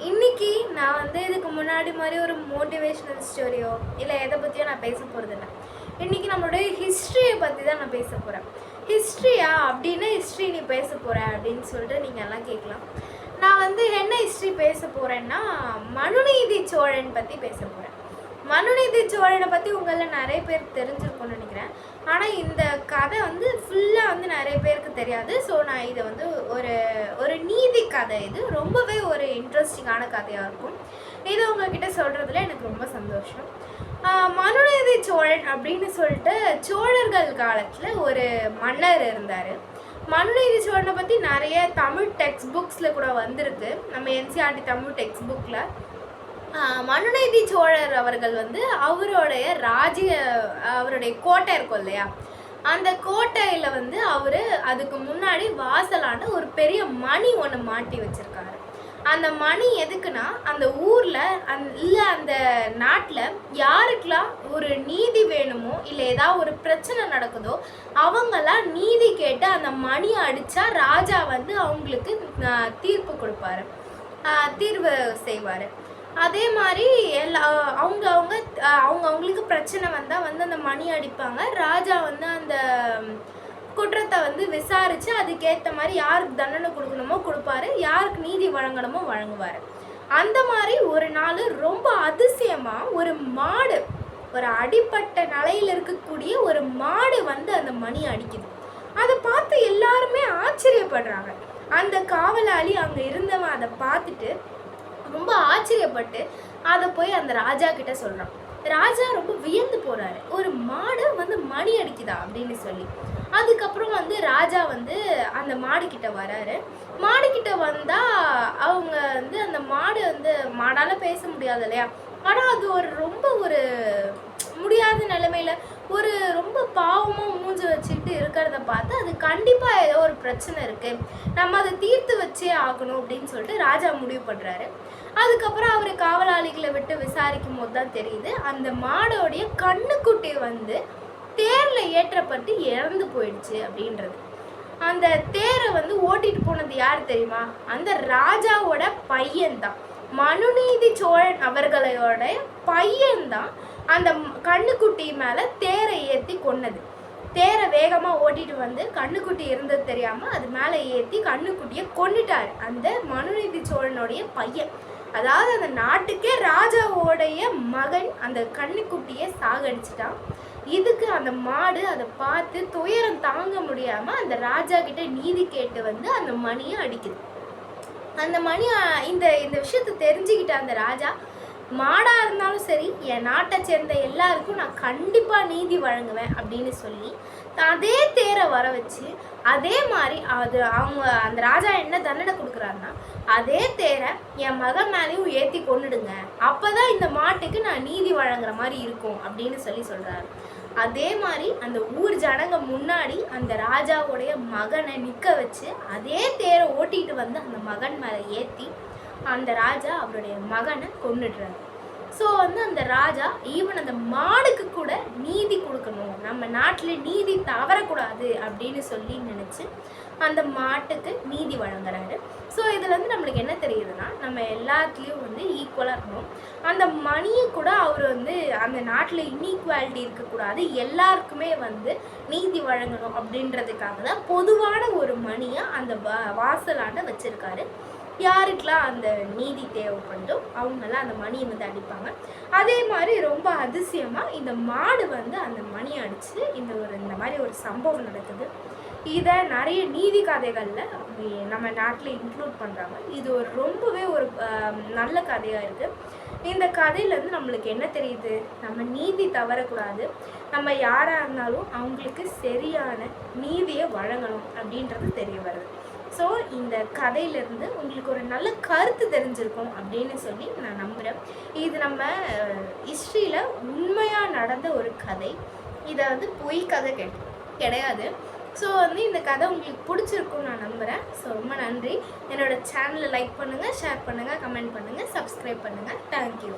இன்னைக்கு நான் இதுக்கு முன்னாடி மாதிரி ஒரு மோட்டிவேஷனல் ஸ்டோரியோ இல்லை எதை பற்றியோ நான் பேச போகிறதில்ல. இன்றைக்கி நம்மளுடைய ஹிஸ்ட்ரியை பற்றி தான் நான் பேச போகிறேன். ஹிஸ்ட்ரியா அப்படின்னு ஹிஸ்ட்ரி நீ பேச போகிற அப்படின்னு சொல்லிட்டு நீங்கள் எல்லாம் கேட்கலாம். நான் என்ன ஹிஸ்ட்ரி பேச போகிறேன்னா மனுநீதி சோழன் பற்றி பேச போகிறேன். மனுநீதி சோழனை பற்றி உங்களில் நிறைய பேர் தெரிஞ்சிருக்கும்னு நினைக்கிறேன். ஆனால் இந்த கதை ஃபுல்லாக நிறைய பேருக்கு தெரியாது. ஸோ நான் இதை ஒரு ஒரு நீதி கதை, இது ரொம்பவே ஒரு இன்ட்ரெஸ்டிங்கான கதையாக இருக்கும். இது உங்ககிட்ட சொல்கிறதுல எனக்கு ரொம்ப சந்தோஷம். மனுநீதி சோழன் அப்படின்னு சொல்லிட்டு சோழர்கள் காலத்தில் ஒரு மன்னர் இருந்தார். மனுநீதி சோழனை பற்றி நிறைய தமிழ் டெக்ஸ்ட் புக்ஸில் கூட வந்திருக்கு. நம்ம என்சிஆர்டி தமிழ் டெக்ஸ்ட் புக்கில் மனுநீதி சோழர் அவர்கள் அவருடைய கோட்டை இருக்கும் இல்லையா, அந்த கோட்டையில் அவர் அதுக்கு முன்னாடி வாசலான ஒரு பெரிய மணி ஒன்று மாட்டி வச்சுருக்காரு. அந்த மணி எதுக்குன்னா, அந்த ஊரில் இல்லை அந்த நாட்டில் யாருக்கெல்லாம் ஒரு நீதி வேணுமோ இல்லை ஏதாவது ஒரு பிரச்சனை நடக்குதோ அவங்கெல்லாம் நீதி கேட்டு அந்த மணியை அடித்தா ராஜா அவங்களுக்கு தீர்ப்பு கொடுப்பாரு, தீர்வு செய்வார். அதே மாதிரி அவங்களுக்கு பிரச்சனை வந்தால் அந்த மணி அடிப்பாங்க. ராஜா அந்த குற்றத்தை விசாரித்து அதுக்கேற்ற மாதிரி யாருக்கு தண்டனை கொடுக்கணுமோ கொடுப்பாரு, யாருக்கு நீதி வழங்கணுமோ வழங்குவார். அந்த மாதிரி ஒரு நாள் ரொம்ப அதிசயமாக ஒரு மாடு, ஒரு அடிப்பட்ட நிலையில் இருக்கக்கூடிய ஒரு மாடு அந்த மணி அடிக்குது. அதை பார்த்து எல்லாருமே ஆச்சரியப்படுறாங்க. அந்த காவலாளி அங்கே இருந்தவன் அதை பார்த்துட்டு ரொம்ப ஆச்சரியப்பட்டு அதை போய் அந்த ராஜா கிட்ட சொல்கிறான். ராஜா ரொம்ப வியந்து போகிறாரு, ஒரு மாடு மணி அடிக்குதா அப்படின்னு சொல்லி. அதுக்கப்புறம் ராஜா அந்த மாடுக்கிட்ட வராரு. மாடுக்கிட்ட வந்தால் அவங்க அந்த மாடு மாடால் பேச முடியாது இல்லையா, ஆனால் அது ரொம்ப முடியாத நிலைமையில் ரொம்ப பாவமாக மூஞ்சி வச்சுக்கிட்டு இருக்கிறத பார்த்து அது கண்டிப்பாக ஏதோ ஒரு பிரச்சனை இருக்குது, நம்ம அதை தீர்த்து வச்சே ஆகணும் அப்படின்னு சொல்லிட்டு ராஜா முடிவு பண்ணுறாரு. அதுக்கப்புறம் அவர் காவலாளிகளை விட்டு விசாரிக்கும் போது தான் தெரியுது, அந்த மாடோடைய கண்ணுக்குட்டி தேரில் ஏற்றப்பட்டு இறந்து போயிடுச்சு அப்படின்றது. அந்த தேரை ஓட்டிட்டு போனது யார் தெரியுமா, அந்த ராஜாவோட பையன்தான். மனுநீதி சோழன் அவர்களோட பையன்தான் அந்த கண்ணுக்குட்டி மேலே தேரை ஏற்றி கொன்னது. தேரை வேகமாக ஓட்டிட்டு கண்ணுக்குட்டி இருந்தது தெரியாமல் அது மேலே ஏற்றி கண்ணுக்குட்டியை கொண்டுட்டார் அந்த மனுநீதி சோழனுடைய பையன். அதாவது அந்த நாட்டுக்கே ராஜாவோடைய மகன் அந்த கண்ணுக்குட்டியை சாகடிச்சிட்டான். இதுக்கு அந்த மாடு அதை பார்த்து துயரம் தாங்க முடியாமல் அந்த ராஜா கிட்ட நீதி கேட்டு அந்த மணியை அடிக்குது. அந்த மணி இந்த விஷயத்தை தெரிஞ்சுக்கிட்ட அந்த ராஜா, மாடாக இருந்தாலும் சரி என் நாட்டை சேர்ந்த எல்லாருக்கும் நான் கண்டிப்பாக நீதி வழங்குவேன் அப்படின்னு சொல்லி அதே தேரை வர வச்சு, அதே மாதிரி அந்த ராஜா என்ன தண்டனை கொடுக்குறாருன்னா, அதே தேரை என் மகன் மேலேயும் ஏற்றி கொண்டுடுங்க, அப்போ தான் இந்த மாட்டுக்கு நான் நீதி வழங்குற மாதிரி இருக்கும் அப்படின்னு சொல்கிறாரு. அதே மாதிரி அந்த ஊர் ஜனங்க முன்னாடி அந்த ராஜாவுடைய மகனை நிற்க வச்சு அதே தேரை ஓட்டிகிட்டு அந்த மகன் மேலே ஏற்றி அந்த ராஜா அவருடைய மகனை கொன்னுடுறாரு. ஸோ அந்த ராஜா ஈவன் அந்த மாடுக்கு கூட நீதி கொடுக்கணும், நம்ம நாட்டில் நீதி தவறக்கூடாது அப்படின்னு சொல்லி நினச்சி அந்த மாட்டுக்கு நீதி வழங்குறாரு. ஸோ இதில் நம்மளுக்கு என்ன தெரியுதுன்னா, நம்ம எல்லாத்துலேயும் ஈக்குவலாக இருக்கணும். அந்த மணியை கூட அவர் அந்த நாட்டில் இன்ஈக்குவாலிட்டி இருக்கக்கூடாது, எல்லாருக்குமே நீதி வழங்கணும் அப்படின்றதுக்காக தான் பொதுவான ஒரு மணியை அந்த வாசலாண்ட வச்சுருக்காரு. யாருக்கெல்லாம் அந்த நீதி தேவைப்படுதோ அவங்கெல்லாம் அந்த மணியை அடிப்பாங்க. அதே மாதிரி ரொம்ப அதிசயமாக இந்த மாடு அந்த மணியை அடித்து இந்த மாதிரி ஒரு சம்பவம் நடக்குது. இதை நிறைய நீதி கதைகளில் நம்ம நாட்டில் இன்க்ளூட் பண்ணுறாங்க. இது ரொம்பவே ஒரு நல்ல கதையாக இருக்குது. இந்த கதையிலேருந்து நம்மளுக்கு என்ன தெரியுது, நம்ம நீதி தவறக்கூடாது, நம்ம யாராக இருந்தாலும் அவங்களுக்கு சரியான நீதியை வழங்கணும் அப்படின்றது தெரிய வருது. ஸோ இந்த கதையிலேருந்து உங்களுக்கு ஒரு நல்ல கருத்து தெரிஞ்சிருக்கும் அப்படின்னு சொல்லி நான் நம்புகிறேன். இது நம்ம ஹிஸ்ட்ரியில் உண்மையாக நடந்த ஒரு கதை, இதை பொய் கதை கிடையாது. ஸோ இந்த கதை உங்களுக்கு பிடிச்சிருக்கும்னு நான் நம்புகிறேன். ஸோ ரொம்ப நன்றி. என்னோடய சேனலை லைக் பண்ணுங்கள், ஷேர் பண்ணுங்கள், கமெண்ட் பண்ணுங்கள், சப்ஸ்கிரைப் பண்ணுங்கள். தேங்க்யூ.